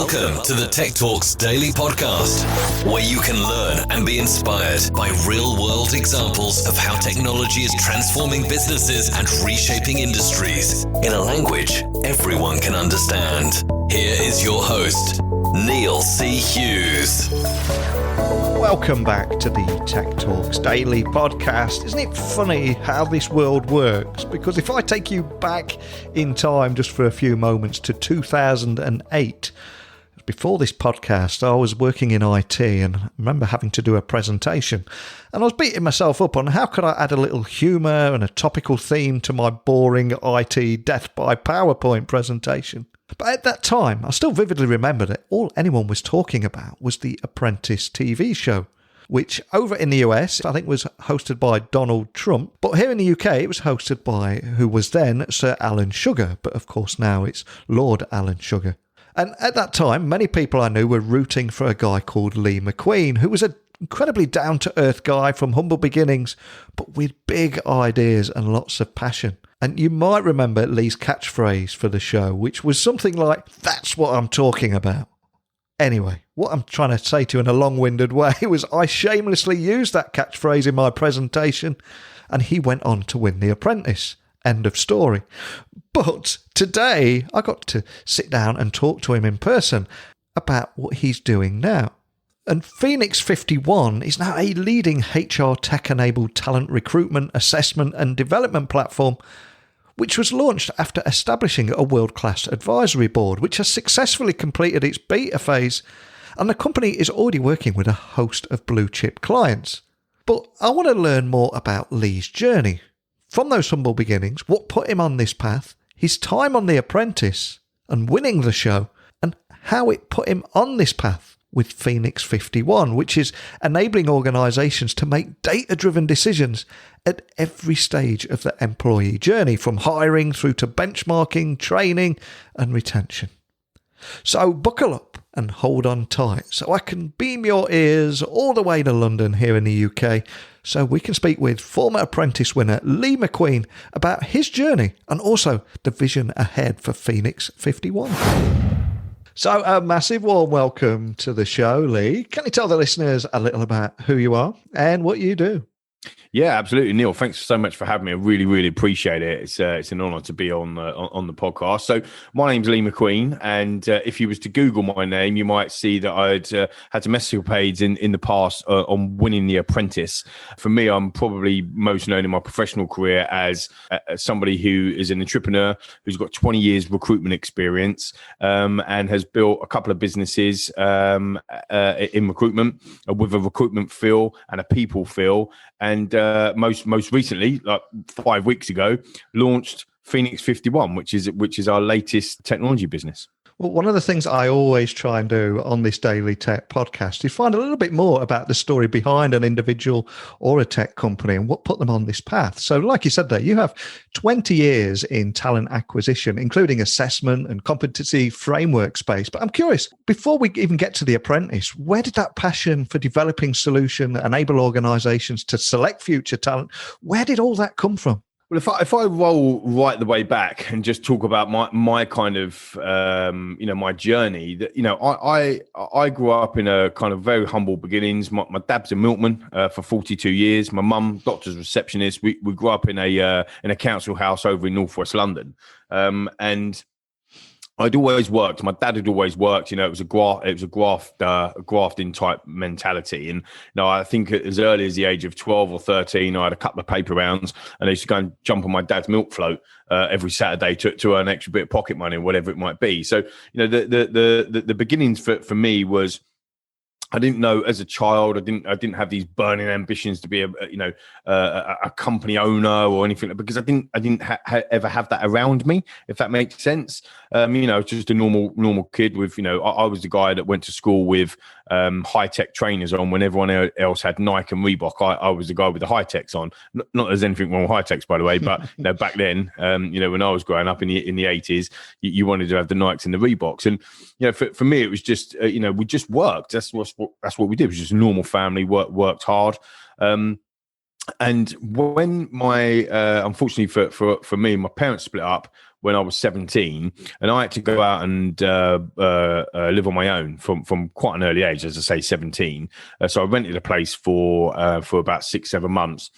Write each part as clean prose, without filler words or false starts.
Welcome to the Tech Talks Daily Podcast, where you can learn and be inspired by real-world examples of how technology is transforming businesses and reshaping industries in a language everyone can understand. Here is your host, Neil C. Hughes. Welcome back to the Tech Talks Daily Podcast. Isn't it funny how this world works? Because if I take you back in time just for a few moments to 2008, before this podcast, I was working in IT and I remember having to do a presentation. And I was beating myself up on how could I add a little humour and a topical theme to my boring IT death by PowerPoint presentation. But at that time, I still vividly remember that all anyone was talking about was the Apprentice TV Show, which over in the US, I think was hosted by Donald Trump. But here in the UK, it was hosted by who was then Sir Alan Sugar. But of course, now it's Lord Alan Sugar. And at that time, many people I knew were rooting for a guy called Lee McQueen, who was an incredibly down-to-earth guy from humble beginnings, but with big ideas and lots of passion. And you might remember Lee's catchphrase for the show, which was something like, "That's what I'm talking about." Anyway, what I'm trying to say to you in a long-winded way was I shamelessly used that catchphrase in my presentation, and he went on to win The Apprentice. End of story. But today, I got to sit down and talk to him in person about what he's doing now. And Phoenix 51 is now a leading HR tech-enabled talent recruitment, assessment and development platform, which was launched after establishing a world-class advisory board, which has successfully completed its beta phase, and the company is already working with a host of blue-chip clients. But I want to learn more about Lee's journey. From those humble beginnings, what put him on this path, his time on The Apprentice and winning the show, and how it put him on this path with Phoenix 51, which is enabling organisations to make data-driven decisions at every stage of the employee journey, from hiring through to benchmarking, training and retention. So buckle up and hold on tight so I can beam your ears all the way to London here in the UK so we can speak with former Apprentice winner Lee McQueen about his journey and also the vision ahead for Phoenix 51. So a massive warm welcome to the show, Lee. Can you tell the listeners a little about who you are and what you do? Yeah, absolutely, Neil. Thanks so much for having me. I really, really appreciate it. It's an honour to be on the podcast. So my name's Lee McQueen, and if you was to Google my name, you might see that I'd had some escapades in the past on winning The Apprentice. For me, I'm probably most known in my professional career as somebody who is an entrepreneur who's got 20 years recruitment experience and has built a couple of businesses in recruitment with a recruitment feel and a people feel. And most recently, like 5 weeks ago, launched Phoenix 51, which is our latest technology business. Well, one of the things I always try and do on this daily tech podcast is find a little bit more about the story behind an individual or a tech company and what put them on this path. So like you said there, you have 20 years in talent acquisition, including assessment and competency framework space. But I'm curious, before we even get to The Apprentice, where did that passion for developing solution enable organizations to select future talent? Where did all that come from? Well, if I roll right the way back and just talk about my kind of my journey, that I grew up in a kind of very humble beginnings. My dad's a milkman for 42 years. My mum, doctor's receptionist. We grew up in a council house over in northwest London, and I'd always worked. My dad had always worked. It was a grafting type mentality. And I think as early as the age of 12 or 13, I had a couple of paper rounds, and I used to go and jump on my dad's milk float every Saturday to earn an extra bit of pocket money or whatever it might be. So the beginnings for me was, I didn't know as a child. I didn't have these burning ambitions to be a company owner or anything, because I didn't ever have that around me, if that makes sense. Just a normal kid with I was the guy that went to school with high tech trainers on when everyone else had Nike and Reebok. I was the guy with the high techs on. Not that there's anything wrong with high techs, by the way, but back then, when I was growing up in the 80s, you wanted to have the Nikes and the Reeboks, and for me it was just we just worked. That's what we did. It was just a normal family, worked hard. And when my unfortunately for me, my parents split up when I was 17, and I had to go out and live on my own from quite an early age, as I say, 17. So I rented a place for about 6-7 months,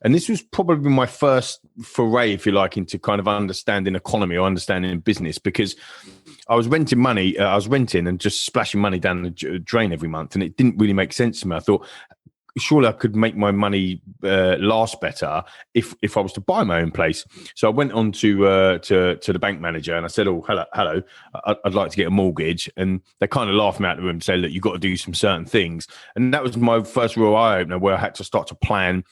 and this was probably my first foray, if you like, into kind of understanding economy or understanding business, because I was renting and just splashing money down the drain every month, and it didn't really make sense to me. I thought, surely I could make my money last better if I was to buy my own place. So I went on to the bank manager and I said, "Oh, hello, I'd like to get a mortgage." And they kind of laughed me out of the room and said, "Look, you've got to do some certain things." And that was my first real eye opener, where I had to start to plan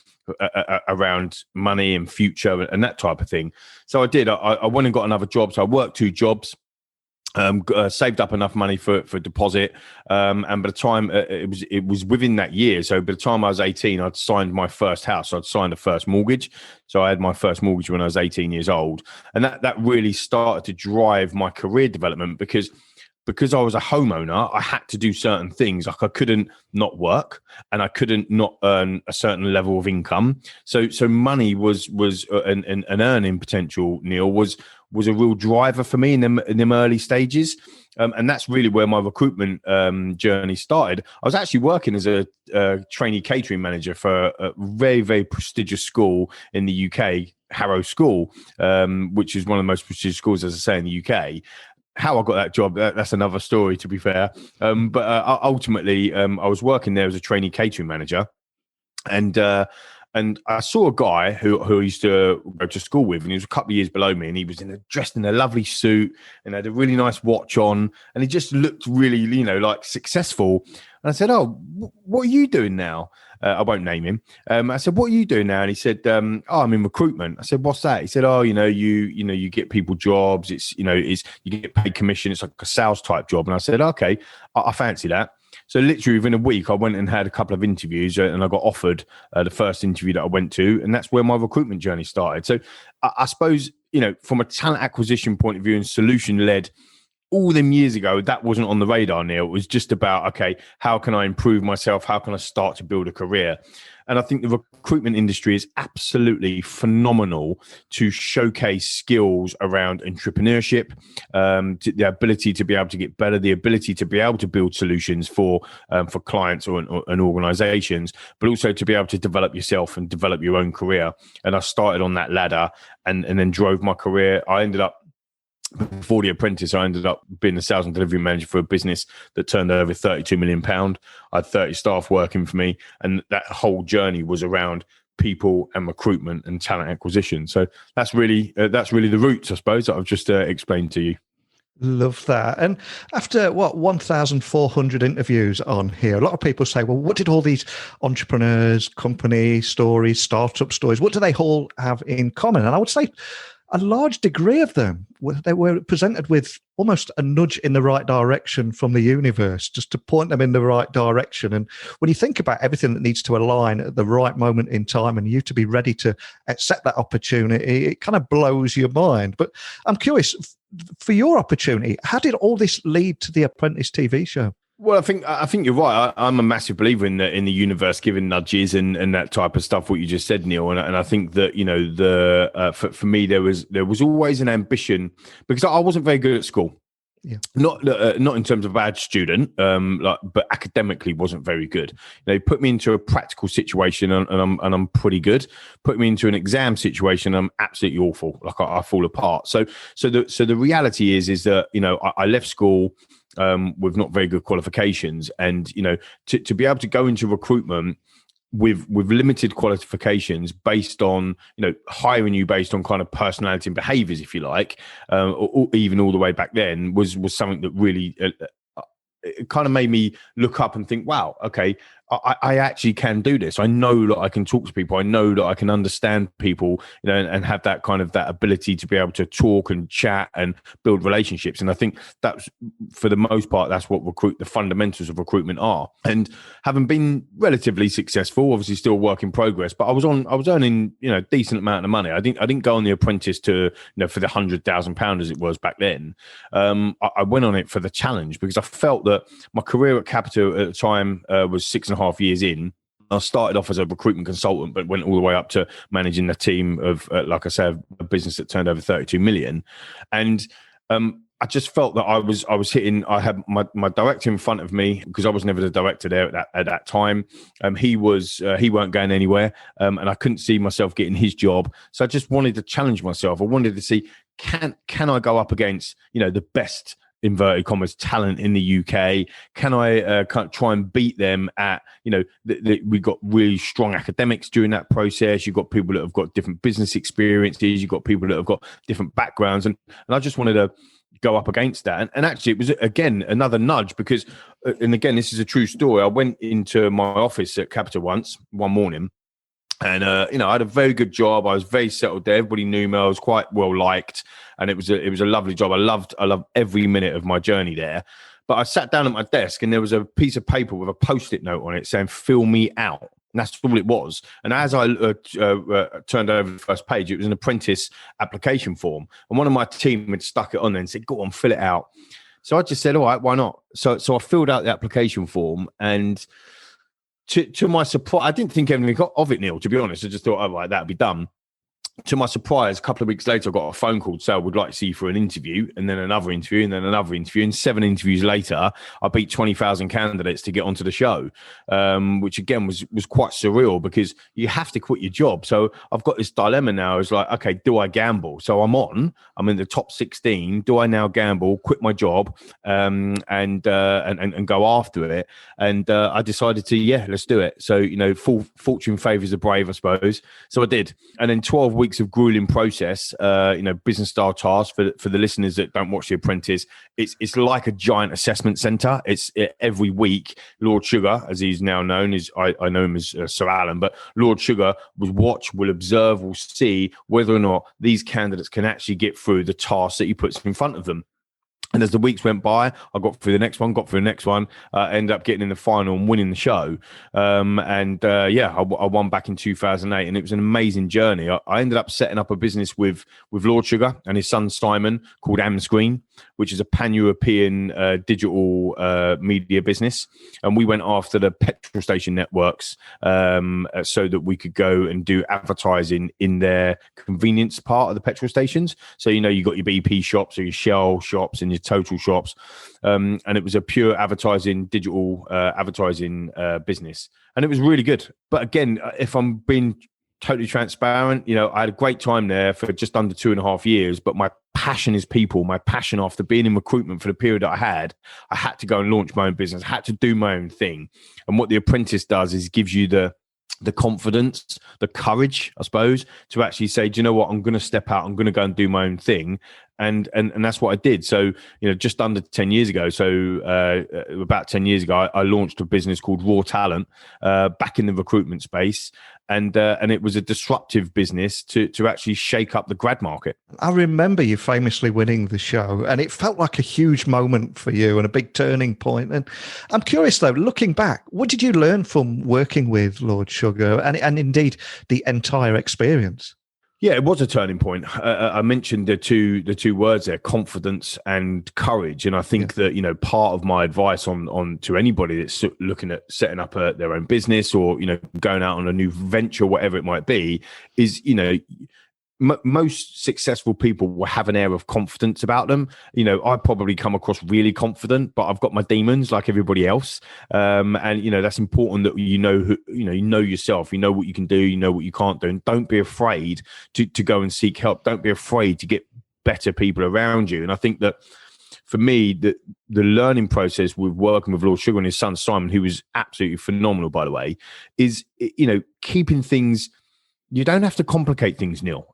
around money and future and that type of thing. So I did. I went and got another job. So I worked 2 jobs. Saved up enough money for deposit, and by the time it was within that year. So by the time I was 18, I'd signed my first house. So I'd signed the first mortgage. So I had my first mortgage when I was 18 years old, and that really started to drive my career development, because I was a homeowner, I had to do certain things. Like I couldn't not work, and I couldn't not earn a certain level of income. So money was an earning potential, Neil, was a real driver for me in them early stages. And that's really where my recruitment journey started. I was actually working as a trainee catering manager for a very, very prestigious school in the UK, Harrow School, which is one of the most prestigious schools, as I say, in the UK. How I got that job, that's another story, to be fair. But ultimately, I was working there as a trainee catering manager. And I saw a guy who I used to go to school with, and he was a couple of years below me, and he was dressed in a lovely suit and had a really nice watch on, and he just looked really, like successful. And I said, "Oh, what are you doing now?" I won't name him. I said, "What are you doing now?" And he said, "Oh, I'm in recruitment." I said, "What's that?" He said, "Oh, you get people jobs. It's you get paid commission. It's like a sales type job." And I said, "Okay, I fancy that." So literally within a week, I went and had a couple of interviews, and I got offered the first interview that I went to, and that's where my recruitment journey started. So I suppose, from a talent acquisition point of view and solution led, all them years ago, that wasn't on the radar, Neil. It was just about, okay, how can I improve myself? How can I start to build a career? And I think the recruitment industry is absolutely phenomenal to showcase skills around entrepreneurship, the ability to be able to get better, the ability to be able to build solutions for clients and organizations, but also to be able to develop yourself and develop your own career. And I started on that ladder and then drove my career. I ended up, before the Apprentice, I ended up being the sales and delivery manager for a business that turned over £32 million. I had 30 staff working for me, and that whole journey was around people and recruitment and talent acquisition. So that's really the roots, I suppose, that I've just explained to you. Love that. And after 1,400 interviews on here, a lot of people say, well, what did all these entrepreneurs, company stories, startup stories, what do they all have in common? And I would say a large degree of them, they were presented with almost a nudge in the right direction from the universe, just to point them in the right direction. And when you think about everything that needs to align at the right moment in time and you to be ready to accept that opportunity, it kind of blows your mind. But I'm curious, for your opportunity, how did all this lead to the Apprentice TV show? Well, I think you're right. I'm a massive believer in the universe giving nudges and that type of stuff. What you just said, Neil, and I think that for me there was always an ambition, because I wasn't very good at school. Yeah. Not in terms of bad student, but academically wasn't very good. Put me into a practical situation and I'm pretty good. Put me into an exam situation, I'm absolutely awful. Like I fall apart. So the reality is that I left school with not very good qualifications, and to be able to go into recruitment with limited qualifications, based on hiring you based on kind of personality and behaviors, if you like, or even all the way back then, was something that really it kind of made me look up and think, wow, okay, I actually can do this. I know that I can talk to people. I know that I can understand people, and have that kind of that ability to be able to talk and chat and build relationships. And I think that's, for the most part, that's what the fundamentals of recruitment are. And having been relatively successful, obviously still work in progress, but I was earning, a decent amount of money. I didn't go on the Apprentice to, for the £100,000 as it was back then. I went on it for the challenge, because I felt that my career at Capital at the time was 6.5 years in. I started off as a recruitment consultant, but went all the way up to managing a team of, like I said, a business that turned over 32 million. And I just felt that I was hitting. I had my director in front of me, because I was never the director there at that time. He weren't going anywhere, and I couldn't see myself getting his job. So I just wanted to challenge myself. I wanted to see, can I go up against, the best, inverted commas, talent in the UK? Can I try and beat them at, we got really strong academics during that process. You've got people that have got different business experiences. You've got people that have got different backgrounds. And I just wanted to go up against that. And actually, it was, again, another nudge, because, and again, this is a true story. I went into my office at Capita one morning. And, I had a very good job. I was very settled there. Everybody knew me. I was quite well liked. And it was a lovely job. I loved every minute of my journey there. But I sat down at my desk, and there was a piece of paper with a Post-it note on it saying, "Fill me out." And that's all it was. And as I turned over the first page, it was an apprentice application form. And one of my team had stuck it on there and said, "Go on, fill it out." So I just said, "All right, why not?" So I filled out the application form, and to my surprise, I didn't think anything of it, Neil, to be honest. I just thought, "Oh, right, that'll be done." To my surprise, a couple of weeks later, I got a phone call to say, "I would like to see you for an interview," and then another interview, and then another interview. And 7 interviews later, I beat 20,000 candidates to get onto the show, which again was quite surreal, because you have to quit your job. So I've got this dilemma now. It's like, okay, do I gamble? So I'm in the top 16. Do I now gamble, quit my job, and go after it? And I decided to, let's do it. So, fortune favors the brave, I suppose. So I did. And then 12 weeks of grueling process, business style tasks for the listeners that don't watch The Apprentice. It's like a giant assessment center. It's every week. Lord Sugar, as he's now known, I know him as Sir Alan, but Lord Sugar will observe, will see whether or not these candidates can actually get through the tasks that he puts in front of them. And as the weeks went by, I got through the next one, ended up getting in the final and winning the show. I won back in 2008, and it was an amazing journey. I ended up setting up a business with Lord Sugar and his son Simon called McQueen, which is a pan-European digital media business. And we went after the petrol station networks so that we could go and do advertising in their convenience part of the petrol stations. So, you got your BP shops or your Shell shops and your Total shops. And it was a pure digital advertising business. And it was really good. But again, if I'm being totally transparent, I had a great time there for just under 2.5 years, but my passion is people. My passion, after being in recruitment for the period that I had to go and launch my own business, I had to do my own thing. And what The Apprentice does is gives you the confidence, the courage, I suppose, to actually say, "Do you know what? I'm going to step out. I'm going to go and do my own thing." And that's what I did. So, just under 10 years ago, about 10 years ago, I launched a business called Raw Talent, back in the recruitment space. And it was a disruptive business to actually shake up the grad market. I remember you famously winning the show, and it felt like a huge moment for you and a big turning point. And I'm curious, though, looking back, what did you learn from working with Lord Sugar and indeed the entire experience? Yeah, it was a turning point. I mentioned the two words there, confidence and courage. And I think that, part of my advice on to anybody that's looking at setting up their own business or, going out on a new venture, whatever it might be, is, most successful people will have an air of confidence about them. I probably come across really confident, but I've got my demons like everybody else. And that's important that you know yourself, you know what you can do, you know what you can't do, and don't be afraid to go and seek help. Don't be afraid to get better people around you. And I think that for me, the learning process with working with Lord Sugar and his son Simon, who was absolutely phenomenal, by the way, is keeping things. You don't have to complicate things, Neil.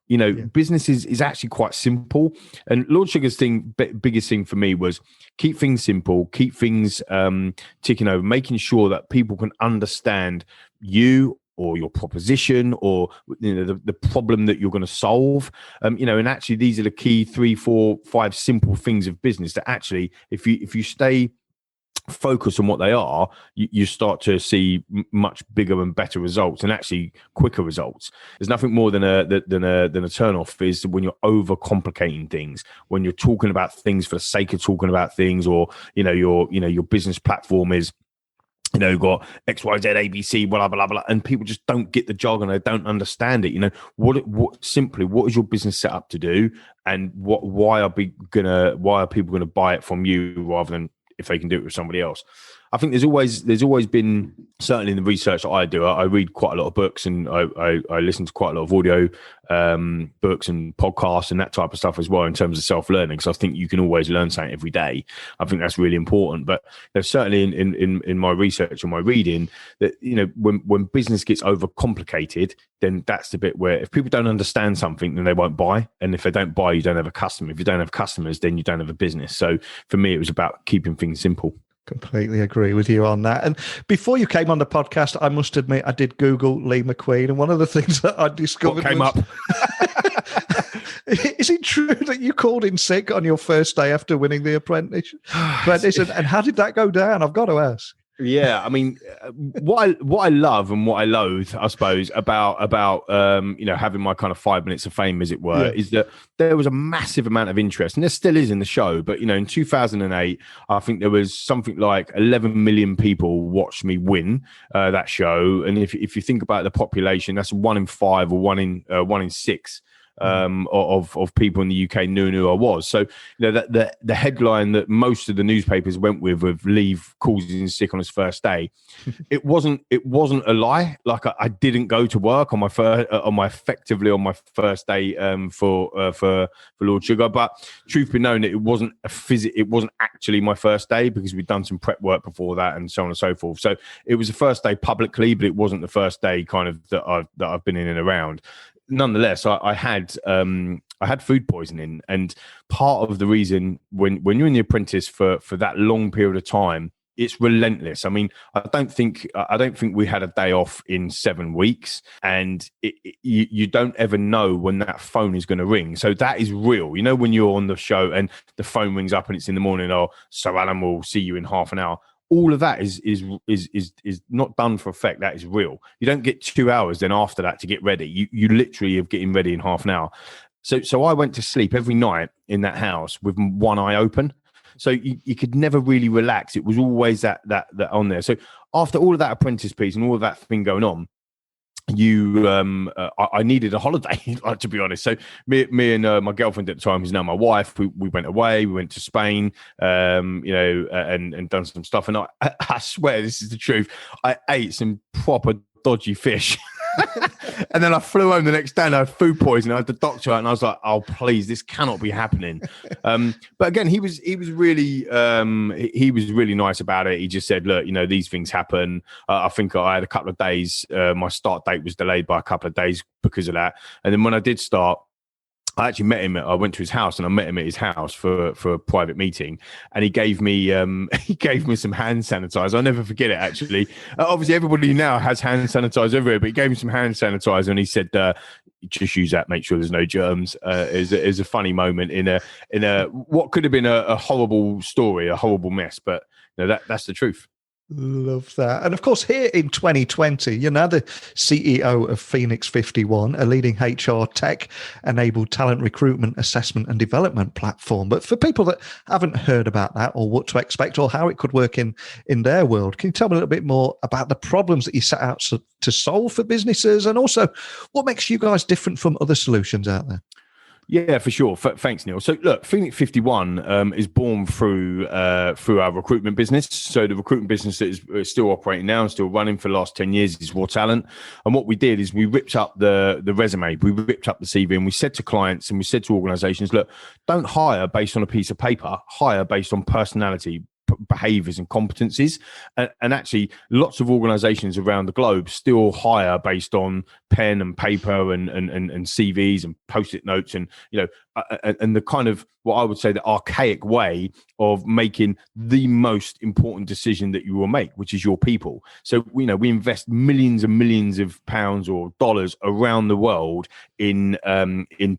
Business is actually quite simple. And Lord Sugar's biggest thing for me was keep things simple, keep things ticking over, making sure that people can understand you or your proposition or the problem that you're going to solve. And actually these are the key 3, 4, 5 simple things of business that actually, if you stay focus on what they are, you start to see much bigger and better results, and actually quicker results. There's nothing more than a turn off is when you're overcomplicating things, when you're talking about things for the sake of talking about things, or your business platform is got X, Y, Z, ABC, blah, blah, blah, and people just don't get the jargon. They don't understand it. What is your business set up to do? And why are people going to buy it from you rather than if they can do it with somebody else? I think there's always been, certainly in the research that I do, I read quite a lot of books, and I listen to quite a lot of audio books and podcasts and that type of stuff as well in terms of self-learning, because I think you can always learn something every day. I think that's really important. But there's certainly in my research and my reading that, when business gets overcomplicated, then that's the bit where if people don't understand something, then they won't buy. And if they don't buy, you don't have a customer. If you don't have customers, then you don't have a business. So for me, it was about keeping things simple. Completely agree with you on that. And before you came on the podcast, I must admit, I did Google Lee McQueen, and one of the things that I discovered up. Is it true that you called in sick on your first day after winning the Apprentice? And how did that go down? I've got to ask. Yeah, I mean, what I love and what I loathe, I suppose, about having my kind of 5 minutes of fame, as it were, is that there was a massive amount of interest, and there still is in the show. But in 2008, I think there was something like 11 million people watched me win that show. And if you think about the population, that's 1 in 5 or 1 in 6. Of people in the UK knew who I was. So the headline that most of the newspapers went with Lee calls in sick on his first day, it wasn't a lie. Like I didn't go to work on my first day for Lord Sugar. But truth be known, it wasn't actually my first day, because we'd done some prep work before that and so on and so forth. So it was the first day publicly, but it wasn't the first day kind of that I've been in and around. Nonetheless, I had food poisoning, and part of the reason when you're in the Apprentice for that long period of time, it's relentless. I mean, I don't think we had a day off in 7 weeks, and you don't ever know when that phone is going to ring. So that is real. When you're on the show and the phone rings up and it's in the morning, so Alan will see you in half an hour. All of that is not done for effect. That is real. You don't get 2 hours then after that to get ready. You literally are getting ready in half an hour. So I went to sleep every night in that house with one eye open. So you could never really relax. It was always that on there. So after all of that Apprentice piece and all of that thing going on, I needed a holiday, to be honest. So me and my girlfriend at the time, who's now my wife, we went away. We went to Spain, and done some stuff. And I swear this is the truth, I ate some proper dodgy fish. And then I flew home the next day and I had food poisoning. I had the doctor out and I was like, oh, please, this cannot be happening. But again, he was really nice about it. He just said, look, these things happen. I think I had a couple of days. My start date was delayed by a couple of days because of that. And then when I did start, I actually met him. I went to his house and I met him at his house for a private meeting, and he gave me some hand sanitizer. I'll never forget it. Actually, obviously everybody now has hand sanitizer everywhere, but he gave me some hand sanitizer and he said, "Just use that. Make sure there's no germs." Is a funny moment in a what could have been a horrible story, a horrible mess, but that's the truth. Love that. And of course, here in 2020, you're now the CEO of Phoenix 51, a leading HR tech-enabled talent recruitment, assessment and development platform. But for people that haven't heard about that or what to expect or how it could work in their world, can you tell me a little bit more about the problems that you set out to solve for businesses, and also what makes you guys different from other solutions out there? Yeah, for sure. Thanks, Neil. So look, Phoenix 51 is born through our recruitment business. So the recruitment business that is still operating now and still running for the last 10 years is Raw Talent. And what we did is we ripped up the resume, we ripped up the CV, and we said to clients and we said to organizations, look, don't hire based on a piece of paper, hire based on personality, behaviors and competencies. And actually lots of organizations around the globe still hire based on pen and paper and CVs and post-it notes and and the kind of what I would say the archaic way of making the most important decision that you will make, which is your people. So we invest millions and millions of pounds or dollars around the world in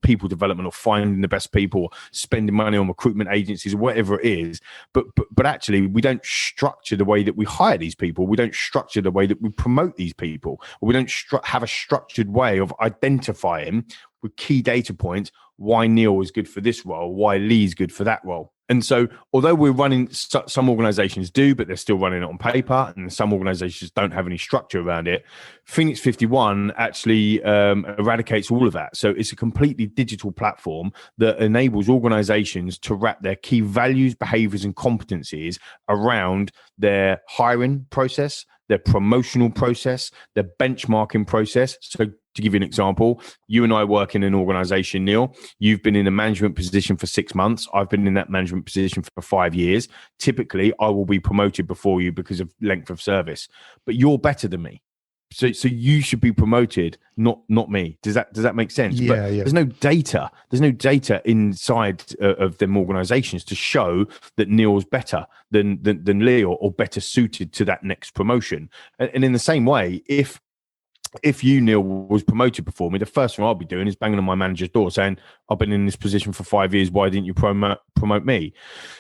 people development, or finding the best people, spending money on recruitment agencies, or whatever it is. But actually, we don't structure the way that we hire these people. We don't structure the way that we promote these people. Or we don't have a structured way of identifying with key data points why Neil is good for this role, why Lee is good for that role. And so, although we're running, some organizations do, but they're still running it on paper, and some organizations don't have any structure around it. Phoenix 51 actually eradicates all of that. So it's a completely digital platform that enables organizations to wrap their key values, behaviors, and competencies around their hiring process, their promotional process, their benchmarking process. So to give you an example, you and I work in an organization, Neil. You've been in a management position for 6 months. I've been in that management position for 5 years. Typically, I will be promoted before you because of length of service, but you're better than me. So you should be promoted, not me. Does that make sense? Yeah, but there's no data. There's no data inside of them organizations to show that Neil's better than Lee or better suited to that next promotion. And in the same way, if you, Neil, was promoted before me, the first thing I'll be doing is banging on my manager's door saying, I've been in this position for 5 years. Why didn't you promote me?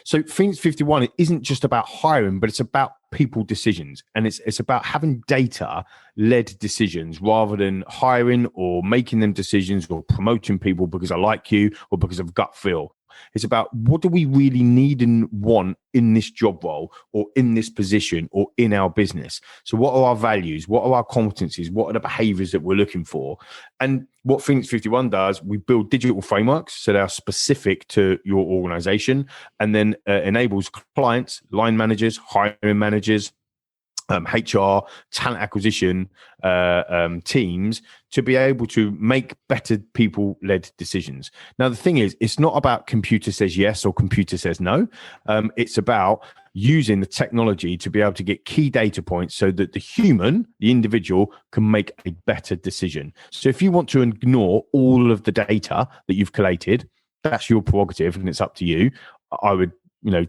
So Phoenix 51, it isn't just about hiring, but it's about people decisions. And it's about having data-led decisions rather than hiring or making them decisions or promoting people because I like you or because of gut feel. It's about what do we really need and want in this job role or in this position or in our business. So what are our values? What are our competencies? What are the behaviors that we're looking for? And what Phoenix 51 does, we build digital frameworks so they are specific to your organization, and then enables clients, line managers, hiring managers, HR, talent acquisition teams to be able to make better people-led decisions. Now, the thing is, it's not about computer says yes or computer says no. It's about using the technology to be able to get key data points so that the human, the individual, can make a better decision. So if you want to ignore all of the data that you've collated, that's your prerogative and it's up to you. I would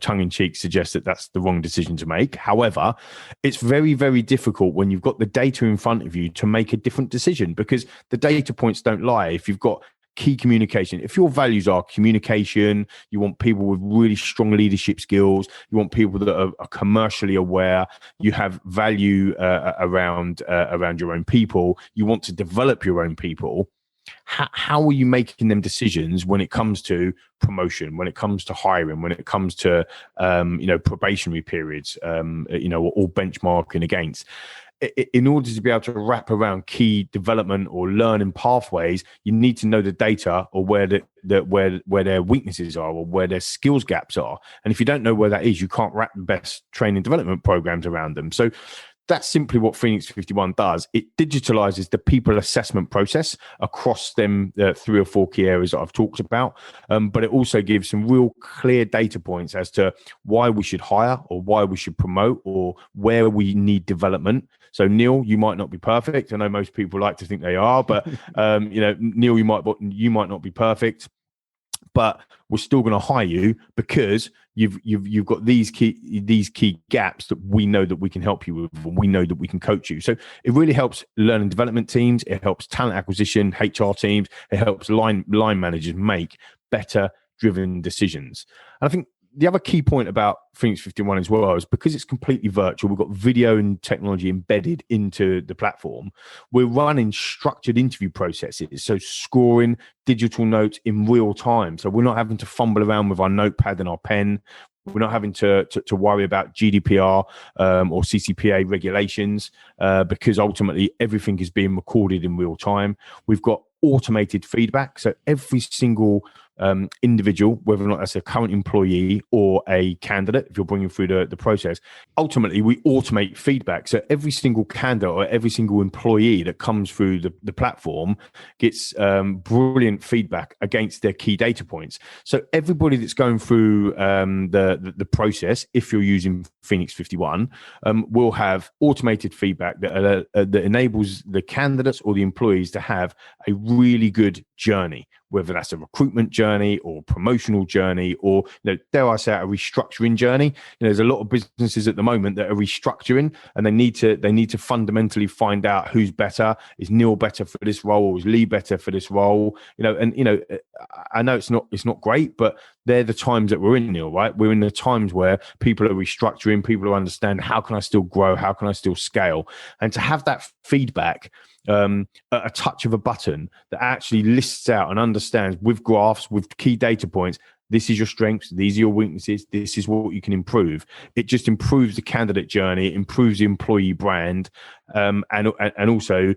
tongue-in-cheek suggest that that's the wrong decision to make. However, it's very, very difficult when you've got the data in front of you to make a different decision because the data points don't lie. If you've got key communication, if your values are communication, you want people with really strong leadership skills, you want people that are commercially aware, you have value around your own people, you want to develop your own people, how are you making them decisions when it comes to promotion, when it comes to hiring, when it comes to probationary periods, or benchmarking against? In order to be able to wrap around key development or learning pathways, you need to know the data or where their weaknesses are or where their skills gaps are. And if you don't know where that is, you can't wrap the best training development programs around them. So that's simply what Phoenix 51 does. It digitalizes the people assessment process across them 3 or 4 key areas that I've talked about. But it also gives some real clear data points as to why we should hire or why we should promote or where we need development. So Neil, you might not be perfect. I know most people like to think they are, but Neil, you might not be perfect, but we're still going to hire you because you've got these key gaps that we know that we can help you with, and we know that we can coach you. So it really helps learning development teams. It helps talent acquisition, HR teams. It helps line managers make better driven decisions. And I think the other key point about Phoenix 51 as well is because it's completely virtual, we've got video and technology embedded into the platform. We're running structured interview processes, so scoring digital notes in real time. So we're not having to fumble around with our notepad and our pen. We're not having to worry about GDPR or CCPA regulations because ultimately everything is being recorded in real time. We've got automated feedback. So every single individual, whether or not that's a current employee or a candidate, if you're bringing through the process, ultimately we automate feedback. So every single candidate or every single employee that comes through the platform gets brilliant feedback against their key data points. So everybody that's going through the process, if you're using Phoenix 51, will have automated feedback that enables the candidates or the employees to have a really good journey, whether that's a recruitment journey or promotional journey or, dare I say, a restructuring journey. There's a lot of businesses at the moment that are restructuring and they need to fundamentally find out who's better. Is Neil better for this role or is Lee better for this role? I know it's not great, but they're the times that we're in, Neil, right? We're in the times where people are restructuring, people are understand how can I still grow? How can I still scale? And to have that feedback at a touch of a button that actually lists out and understands with graphs, with key data points, this is your strengths, these are your weaknesses, this is what you can improve. It just improves the candidate journey, improves the employee brand, and also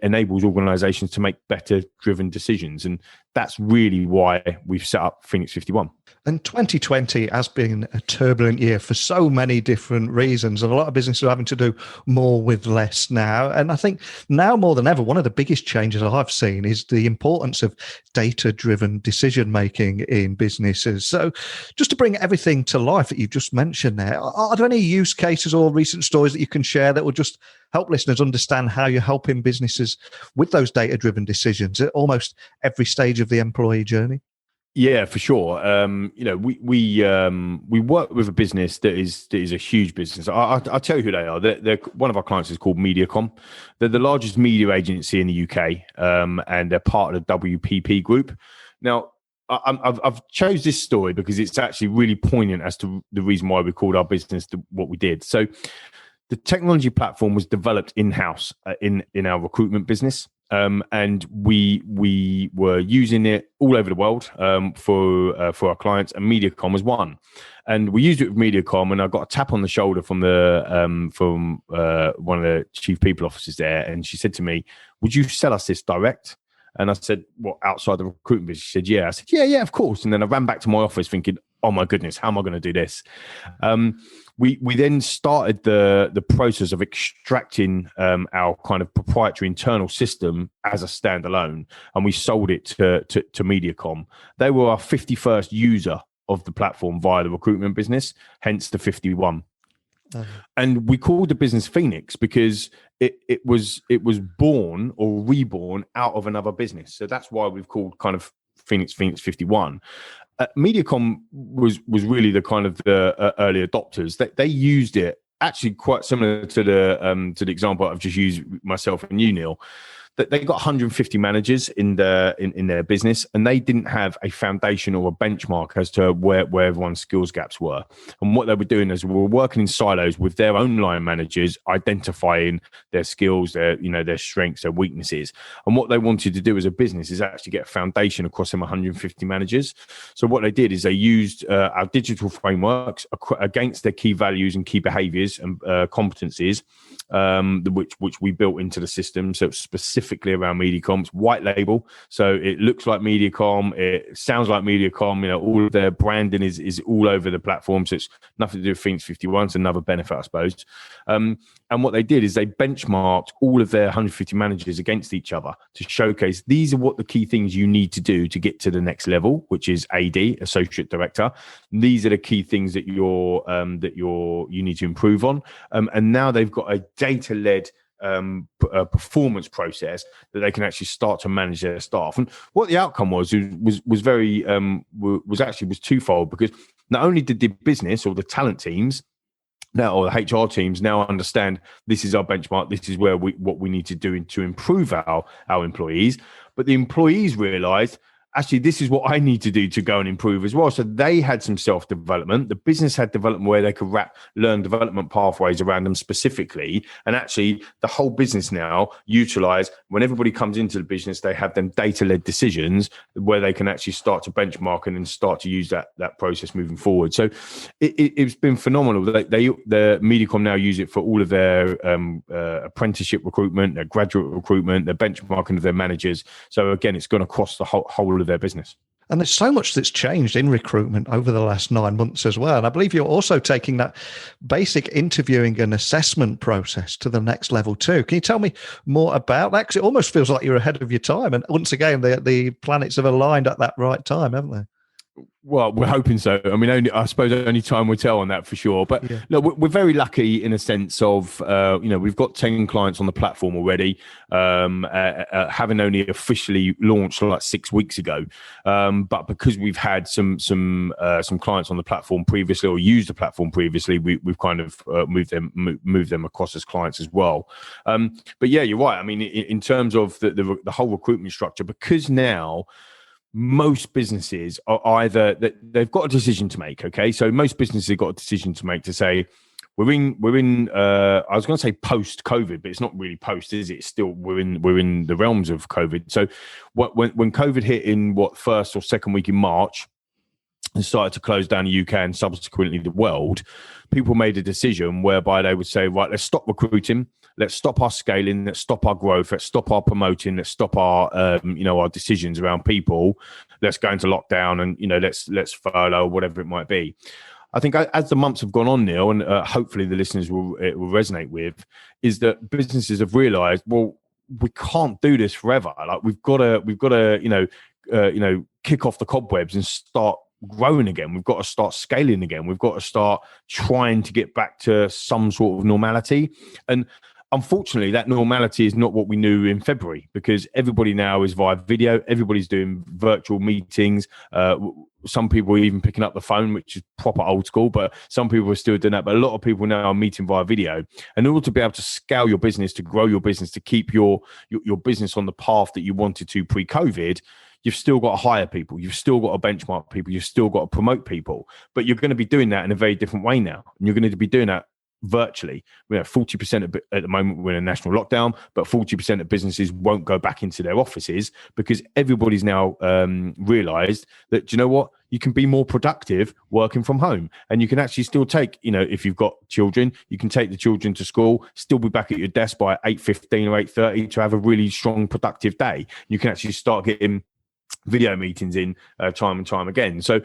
enables organizations to make better driven decisions. And that's really why we've set up Phoenix 51. And 2020 has been a turbulent year for so many different reasons. And a lot of businesses are having to do more with less now. And I think now more than ever, one of the biggest changes I've seen is the importance of data-driven decision-making in businesses. So just to bring everything to life that you just mentioned there, are there any use cases or recent stories that you can share that will just help listeners understand how you're helping businesses with those data-driven decisions at almost every stage of the employee journey? Yeah, for sure. We work with a business that is a huge business. I'll tell you who they are. They're one of our clients is called Mediacom. They're the largest media agency in the UK, and they're part of the WPP group. Now, I've chose this story because it's actually really poignant as to the reason why we called our business what we did. So, the technology platform was developed in-house in our recruitment business. And we were using it all over the world for our clients, and Mediacom was one. And we used it with Mediacom, and I got a tap on the shoulder from one of the chief people officers there, and she said to me, "Would you sell us this direct?" And I said, "What, outside the recruitment business?" She said, "Yeah." I said, "Yeah, of course." And then I ran back to my office thinking, "Oh my goodness, how am I going to do this?" We then started the process of extracting our kind of proprietary internal system as a standalone, and we sold it to Mediacom. They were our 51st user of the platform via the recruitment business, hence the 51. And we called the business Phoenix because it was born or reborn out of another business. So that's why we've called kind of Phoenix 51. Mediacom was really the kind of the early adopters. They used it actually quite similar to the example I've just used myself and you, Neil. That they got 150 managers in their business, and they didn't have a foundation or a benchmark as to where everyone's skills gaps were. And what they were doing is we were working in silos with their own line managers, identifying their skills, their strengths, their weaknesses. And what they wanted to do as a business is actually get a foundation across them 150 managers. So what they did is they used our digital frameworks against their key values and key behaviors and competencies, which we built into the system. So specifically around Mediacom's white label, so it looks like Mediacom, it sounds like Mediacom. All of their branding is all over the platform, so it's nothing to do with Phoenix 51. It's another benefit, I suppose. And what they did is they benchmarked all of their 150 managers against each other to showcase these are what the key things you need to do to get to the next level, which is AD, Associate Director. These are the key things that you need to improve on. And now they've got a data-led performance process that they can actually start to manage their staff. And what the outcome was very was twofold, because not only did the business or the talent teams now, or the HR teams now understand this is our benchmark, this is what we need to do to improve our employees, but the employees realized, actually, this is what I need to do to go and improve as well. So they had some self-development. The business had development where they could learn development pathways around them specifically. And actually, the whole business now utilize, when everybody comes into the business, they have them data-led decisions where they can actually start to benchmark and then start to use that process moving forward. So it's been phenomenal. The Mediacom now use it for all of their apprenticeship recruitment, their graduate recruitment, their benchmarking of their managers. So again, it's gone across the whole of their business. And there's so much that's changed in recruitment over the last 9 months as well. And I believe you're also taking that basic interviewing and assessment process to the next level too. Can you tell me more about that? Because it almost feels like you're ahead of your time. And once again, the planets have aligned at that right time, haven't they? Well, we're hoping so. I mean, I suppose only time will tell on that for sure. But yeah. Look, we're very lucky in a sense of, we've got 10 clients on the platform already, having only officially launched like 6 weeks ago. But because we've had some clients on the platform previously or used the platform previously, we've kind of moved them across as clients as well. But yeah, you're right. I mean, in terms of the whole recruitment structure, because now most businesses are either that they've got a decision to make. Okay, so most businesses have got a decision to make to say we're in. I was going to say post COVID, but it's not really post, is it? It's still we're in the realms of COVID. So when COVID hit in first or second week in March, and started to close down the UK and subsequently the world, people made a decision whereby they would say, right, let's stop recruiting, let's stop our scaling, let's stop our growth, let's stop our promoting, let's stop our our decisions around people, let's go into lockdown, and let's furlough, whatever it might be. I think as the months have gone on, Neil, and hopefully the listeners will resonate with, is that businesses have realised, well, we can't do this forever. Like we've got to kick off the cobwebs and start growing again. We've got to start scaling again. We've got to start trying to get back to some sort of normality. And unfortunately, that normality is not what we knew in February, because everybody now is via video. Everybody's doing virtual meetings. Some people are even picking up the phone, which is proper old school, but some people are still doing that. But a lot of people now are meeting via video. And in order to be able to scale your business, to grow your business, to keep your business on the path that you wanted to pre-COVID, you've still got to hire people. You've still got to benchmark people. You've still got to promote people. But you're going to be doing that in a very different way now. And you're going to be doing that virtually. 40% at the moment we're in a national lockdown, but 40% of businesses won't go back into their offices because everybody's now realized that, do you know what? You can be more productive working from home, and you can actually still take, if you've got children, you can take the children to school, still be back at your desk by 8:15 or 8:30 to have a really strong, productive day. You can actually start getting video meetings in time and time again. So,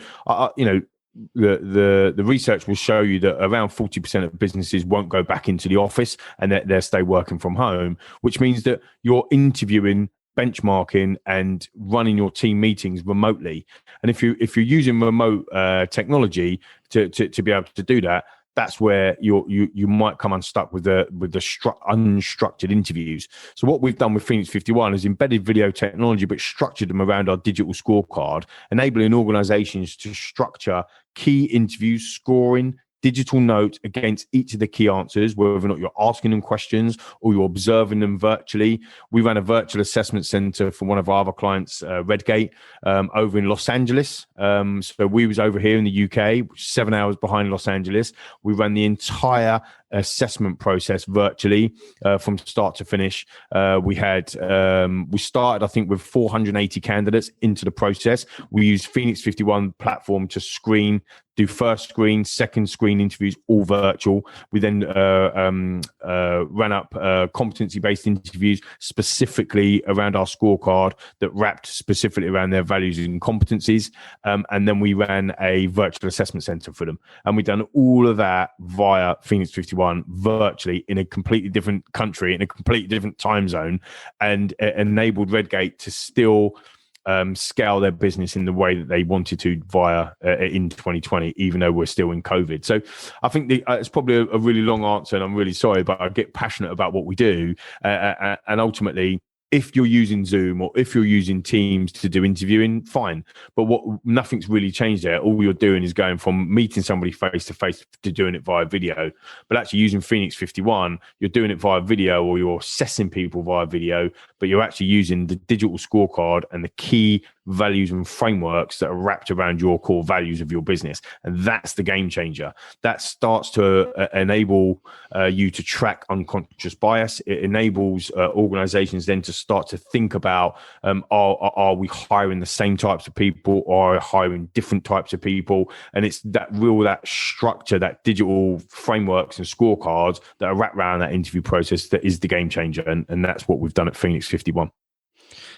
the research will show you that around 40% of businesses won't go back into the office, and they'll stay working from home, which means that you're interviewing, benchmarking, and running your team meetings remotely. And if you're using remote technology to be able to do that, that's where you might come unstuck with the unstructured interviews. So what we've done with Phoenix 51 is embedded video technology, but structured them around our digital scorecard, enabling organizations to structure key interviews, scoring, digital notes against each of the key answers, whether or not you're asking them questions or you're observing them virtually. We ran a virtual assessment center for one of our other clients, Redgate, over in Los Angeles. So we was over here in the UK, 7 hours behind Los Angeles. We ran the entire assessment process virtually from start to finish. We started, I think, with 480 candidates into the process. We used Phoenix 51 platform to screen, do first screen, second screen interviews, all virtual. We then ran up competency-based interviews specifically around our scorecard that wrapped specifically around their values and competencies. And then we ran a virtual assessment center for them. And we've done all of that via Phoenix 51 virtually in a completely different country, in a completely different time zone, and enabled Redgate to still scale their business in the way that they wanted to via in 2020, even though we're still in COVID. So I think it's probably a really long answer, and I'm really sorry, but I get passionate about what we do. And ultimately, if you're using Zoom or if you're using Teams to do interviewing, fine. But nothing's really changed there. All you're doing is going from meeting somebody face to face to doing it via video. But actually using Phoenix 51, you're doing it via video, or you're assessing people via video, but you're actually using the digital scorecard and the key values and frameworks that are wrapped around your core values of your business. And that's the game changer. That starts to enable you to track unconscious bias. It enables organizations then to start to think about, are we hiring the same types of people, or are we hiring different types of people? And it's that structure, that digital frameworks and scorecards that are wrapped around that interview process that is the game changer. And that's what we've done at Phoenix 51.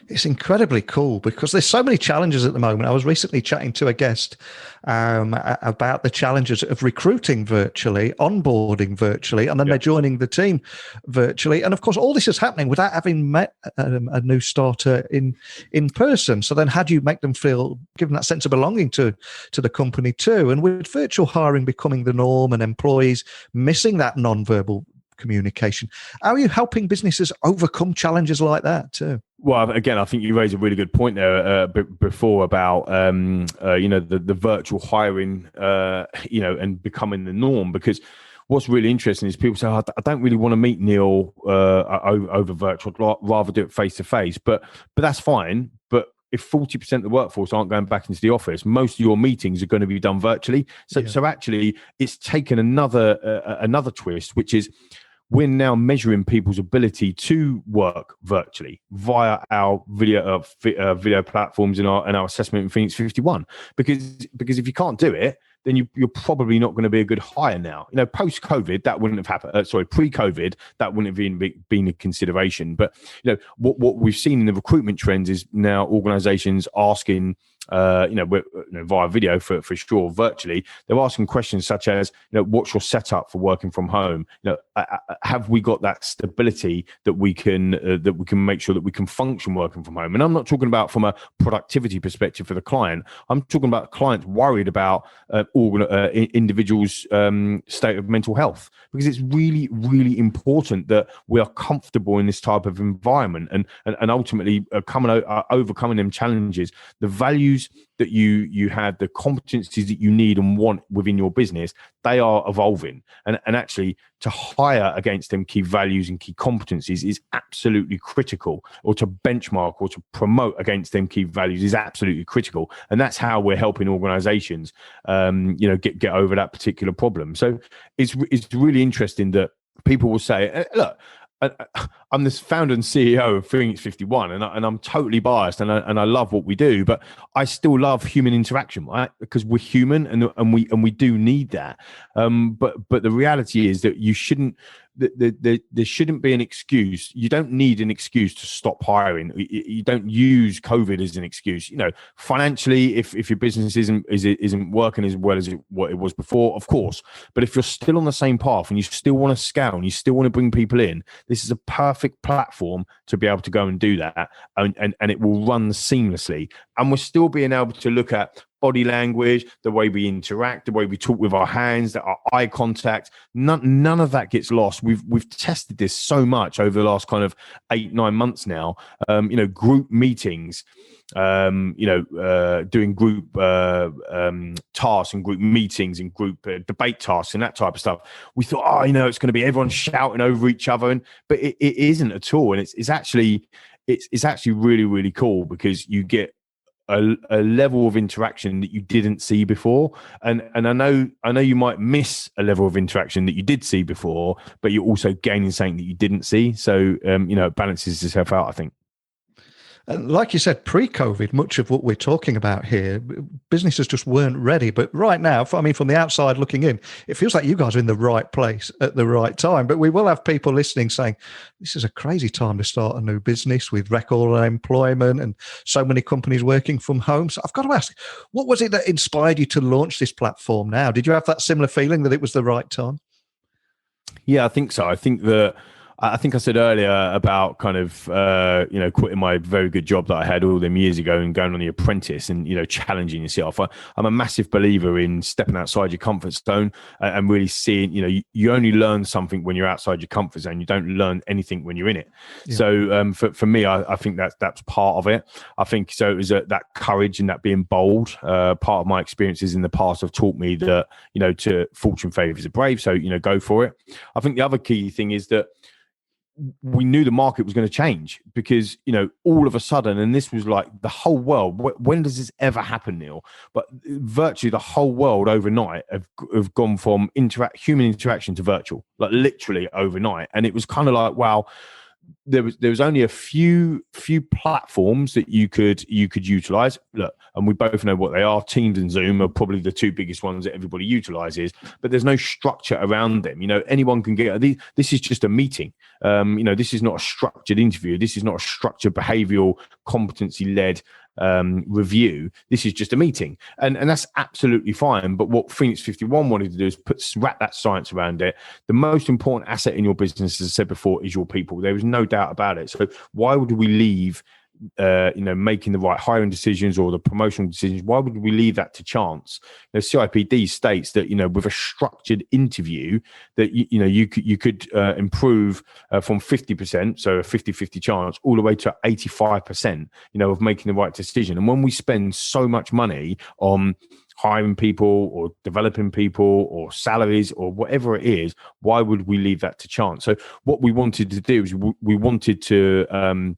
It's incredibly cool because there's so many challenges at the moment. I was recently chatting to a guest about the challenges of recruiting virtually, onboarding virtually, and then they're joining the team virtually. And of course, all this is happening without having met a new starter in person. So then how do you make them feel, give them that sense of belonging to the company too? And with virtual hiring becoming the norm and employees missing that non-verbal communication, how are you helping businesses overcome challenges like that too? Well, again, I think you raised a really good point there before about the virtual hiring, and becoming the norm. Because what's really interesting is people say, I don't really want to meet Neil over virtual, I'd rather do it face to face. But that's fine. But if 40% of the workforce aren't going back into the office, most of your meetings are going to be done virtually. So actually, it's taken another twist, which is, we're now measuring people's ability to work virtually via our video platforms and our assessment in Phoenix 51. Because if you can't do it, then you're probably not going to be a good hire now. Post-COVID, that wouldn't have happened. Pre-COVID, that wouldn't have been a consideration. But, what we've seen in the recruitment trends is now organizations asking, via video for sure, virtually, they're asking questions such as, what's your setup for working from home? Have we got that stability that we can make sure that we can function working from home? And I'm not talking about from a productivity perspective for the client. I'm talking about clients worried about individuals' state of mental health, because it's really, really important that we are comfortable in this type of environment and ultimately overcoming them challenges. The values that you had, the competencies that you need and want within your business, they are evolving. And actually, to hire against them key values and key competencies is absolutely critical, or to benchmark or to promote against them key values is absolutely critical. And that's how we're helping organizations, get over that particular problem. So it's really interesting that people will say, look, I'm this founder and CEO of Phoenix 51, and I'm totally biased, and I love what we do, but I still love human interaction, right? Because we're human, and we do need that. But the reality is that you shouldn't. There shouldn't be an excuse. You don't need an excuse to stop hiring. You don't use COVID as an excuse. Financially, if your business isn't working as well as what it was before, of course. But if you're still on the same path and you still want to scale and you still want to bring people in, this is a perfect platform to be able to go and do that, and it will run seamlessly. And we're still being able to look at body language, the way we interact, the way we talk with our hands, our eye contact. None of that gets lost. We've tested this so much over the last kind of 8-9 months now. Group meetings, doing group tasks and group meetings and group debate tasks and that type of stuff. We thought, it's going to be everyone shouting over each other, but it isn't at all. And it's actually really, really cool, because you get a level of interaction that you didn't see before, and I know you might miss a level of interaction that you did see before, but you're also gaining something that you didn't see. So it balances itself out, I think. And like you said, pre-COVID, much of what we're talking about here, businesses just weren't ready. But right now, from the outside looking in, it feels like you guys are in the right place at the right time. But we will have people listening saying, this is a crazy time to start a new business with record unemployment and so many companies working from home. So I've got to ask, what was it that inspired you to launch this platform now? Did you have that similar feeling that it was the right time? Yeah, I think so. I think I said earlier about kind of, quitting my very good job that I had all them years ago and going on the Apprentice and, challenging yourself. I'm a massive believer in stepping outside your comfort zone and really seeing, you only learn something when you're outside your comfort zone. You don't learn anything when you're in it. Yeah. So for me, I think that's part of it. I think so. It was that courage and that being bold. Part of my experiences in the past have taught me that, to fortune favors the brave. So, go for it. I think the other key thing is that we knew the market was going to change, because, all of a sudden, and this was like the whole world, when does this ever happen, Neil? But virtually the whole world overnight have gone from human interaction to virtual, like literally overnight. And it was kind of like, wow, there was only a few platforms that you could utilize. Look, and we both know what they are. Teams and Zoom are probably the two biggest ones that everybody utilizes, but there's no structure around them. Anyone can get this is just a meeting. This is not a structured interview. This is not a structured behavioral competency led review. This is just a meeting, and that's absolutely fine. But what Phoenix 51 wanted to do is wrap that science around it. The most important asset in your business, as I said before, is your people. There is no doubt about it. So why would we leave making the right hiring decisions or the promotional decisions? Why would we leave that to chance? CIPD states that with a structured interview that you could improve from 50%, so a 50-50 chance, all the way to 85%, of making the right decision. And when we spend so much money on hiring people or developing people or salaries or whatever it is, why would we leave that to chance? So what we wanted to do is we wanted to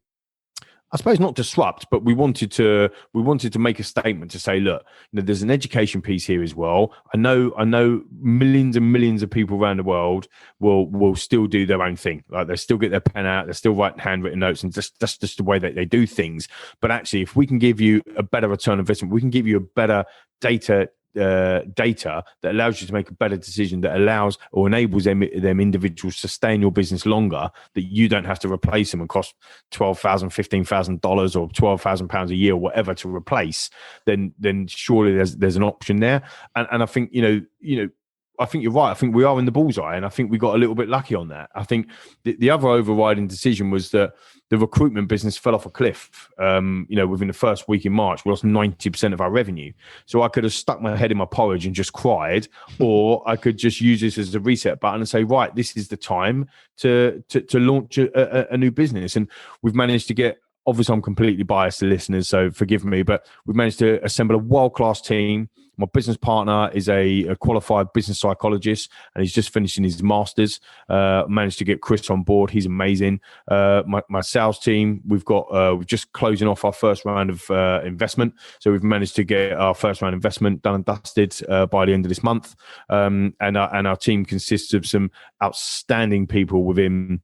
I suppose not disrupt, but we wanted to make a statement to say, look, there's an education piece here as well. I know millions and millions of people around the world will still do their own thing. Like they still get their pen out, they still write handwritten notes, and that's just the way that they do things. But actually, if we can give you a better return on investment, we can give you a better data that allows you to make a better decision, that allows or enables them individuals to stay in your business longer, that you don't have to replace them and cost $12,000, $15,000 or £12,000 a year or whatever to replace, then surely there's an option there. And I think I think you're right. I think we are in the bullseye, and I think we got a little bit lucky on that. I think the other overriding decision was that the recruitment business fell off a cliff. Within the first week in March, we lost 90% of our revenue. So I could have stuck my head in my porridge and just cried, or I could just use this as a reset button and say, right, this is the time to launch a new business. And we've managed to get, obviously I'm completely biased to listeners, so forgive me, but we've managed to assemble a world-class team. My business partner is a qualified business psychologist, and he's just finishing his master's. Managed to get Chris on board. He's amazing. My sales team, we're just closing off our first round of investment. So we've managed to get our first round investment done and dusted by the end of this month. And our team consists of some outstanding people within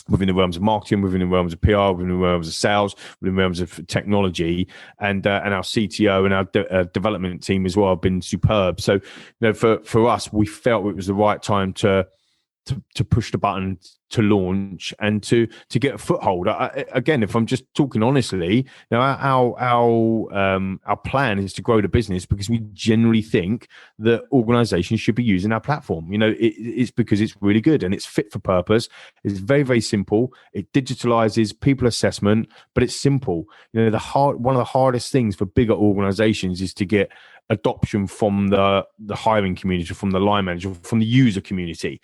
the realms of marketing, within the realms of PR, within the realms of sales, within the realms of technology, and our CTO and our development team as well have been superb. So, for us, we felt it was the right time to push the button to launch and to get a foothold. Again, if I'm just talking honestly, our plan is to grow the business because we generally think that organizations should be using our platform. It's because it's really good and it's fit for purpose. It's very, very simple. It digitalizes people assessment, but it's simple. One of the hardest things for bigger organizations is to get adoption from the hiring community, from the line manager, from the user community.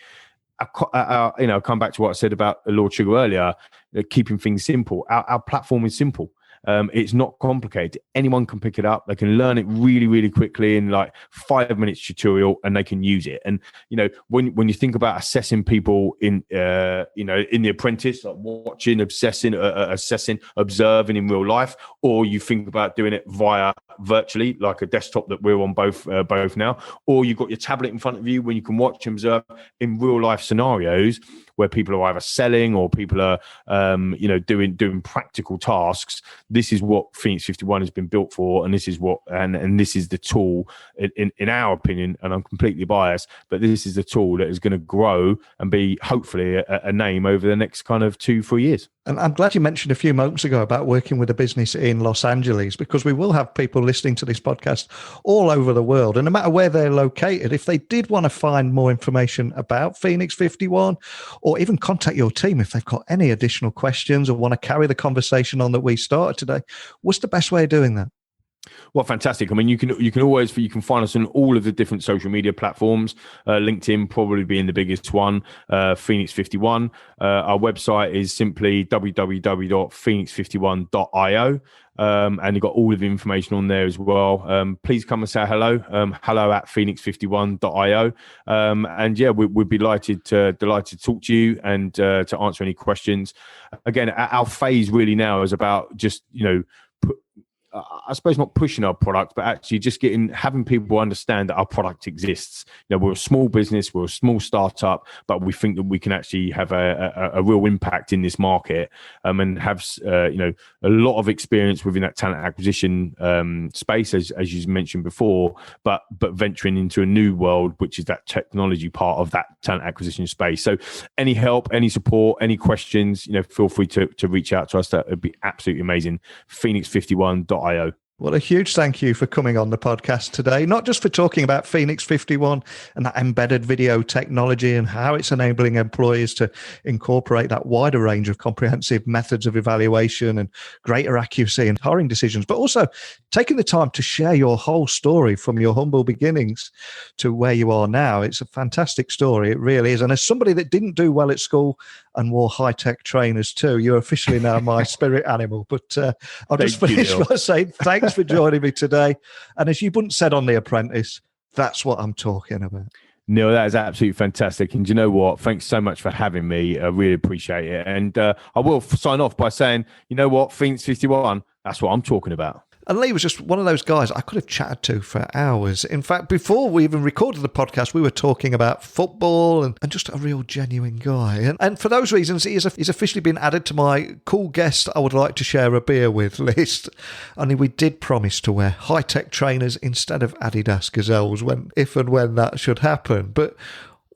Come back to what I said about Lord Sugar earlier, keeping things simple. Our platform is simple. It's not complicated. Anyone can pick it up. They can learn it really, really quickly in like 5 minutes tutorial, and they can use it. And when you think about assessing people in the Apprentice, like watching, assessing, observing in real life, or you think about doing it via virtually, like a desktop that we're on both now, or you've got your tablet in front of you when you can watch and observe in real life scenarios where people are either selling or people are doing practical tasks. This is what Phoenix 51 has been built for, and this is what and this is the tool in our opinion, and I'm completely biased, but this is the tool that is going to grow and be hopefully a name over the next kind of 2-3 years. And I'm glad you mentioned a few moments ago about working with a business in Los Angeles, because we will have people listening to this podcast all over the world. And no matter where they're located, if they did want to find more information about Phoenix 51, or even contact your team if they've got any additional questions or want to carry the conversation on that we started today, what's the best way of doing that? Well, fantastic. I mean, you can find us on all of the different social media platforms. LinkedIn probably being the biggest one. Phoenix 51. Our website is simply www.phoenix51.io. And you've got all of the information on there as well. Please come and say hello. hello@phoenix51.io. And yeah, we'd be delighted to talk to you and to answer any questions. Again, our phase really now is about just, I suppose not pushing our product, but actually just having people understand that our product exists. We're a small business, we're a small startup, but we think that we can actually have a real impact in this market, and have a lot of experience within that talent acquisition space, as you mentioned before, but venturing into a new world, which is that technology part of that talent acquisition space. So any help, any support, any questions, feel free to reach out to us. That would be absolutely amazing. Phoenix51.io. Well, a huge thank you for coming on the podcast today, not just for talking about Phoenix 51 and that embedded video technology and how it's enabling employers to incorporate that wider range of comprehensive methods of evaluation and greater accuracy in hiring decisions, but also taking the time to share your whole story from your humble beginnings to where you are now. It's a fantastic story. It really is. And as somebody that didn't do well at school and wore high-tech trainers too, you're officially now my spirit animal. But I'll just finish by saying thanks for joining me today. And as you once said on The Apprentice, that's what I'm talking about. Neil, that is absolutely fantastic. And you know what? Thanks so much for having me. I really appreciate it. And I will sign off by saying, you know what? Phoenix 51, that's what I'm talking about. And Lee was just one of those guys I could have chatted to for hours. In fact, before we even recorded the podcast, we were talking about football and just a real genuine guy. And for those reasons, he's officially been added to my cool guest I would like to share a beer with list. Only we did promise to wear high-tech trainers instead of Adidas Gazelles if and when that should happen. But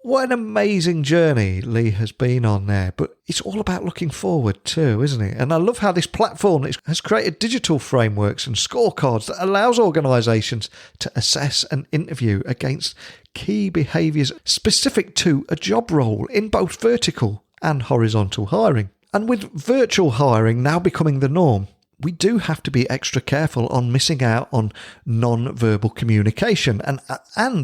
what an amazing journey Lee has been on there. But it's all about looking forward too, isn't it? And I love how this platform has created digital frameworks and scorecards that allows organisations to assess and interview against key behaviours specific to a job role in both vertical and horizontal hiring. And with virtual hiring now becoming the norm, we do have to be extra careful on missing out on non-verbal communication and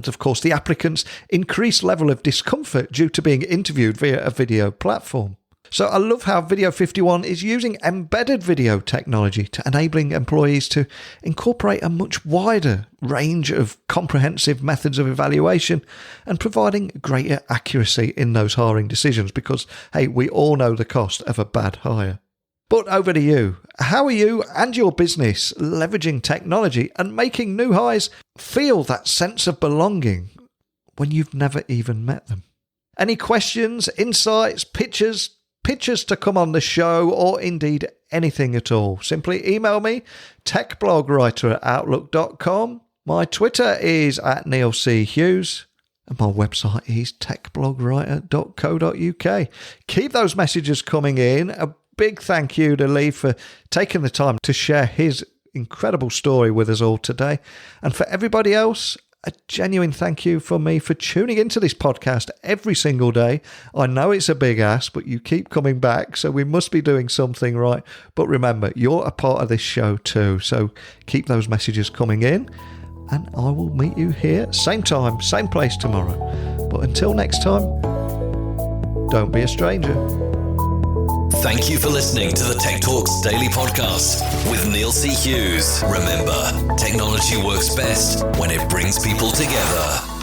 of course, the applicant's increased level of discomfort due to being interviewed via a video platform. So I love how Video 51 is using embedded video technology to enabling employees to incorporate a much wider range of comprehensive methods of evaluation and providing greater accuracy in those hiring decisions because, hey, we all know the cost of a bad hire. But over to you. How are you and your business leveraging technology and making new hires feel that sense of belonging when you've never even met them? Any questions, insights, pictures to come on the show, or indeed anything at all? Simply email me, techblogwriter@outlook.com. My Twitter is @NeilCHughes. And my website is techblogwriter.co.uk. Keep those messages coming in. A big thank you to Lee for taking the time to share his incredible story with us all today. And for everybody else, a genuine thank you from me for tuning into this podcast every single day. I know it's a big ask, but you keep coming back, so we must be doing something right. But remember, you're a part of this show too, so keep those messages coming in. And I will meet you here, same time, same place tomorrow. But until next time, don't be a stranger. Thank you for listening to the Tech Talks Daily Podcast with Neil C. Hughes. Remember, technology works best when it brings people together.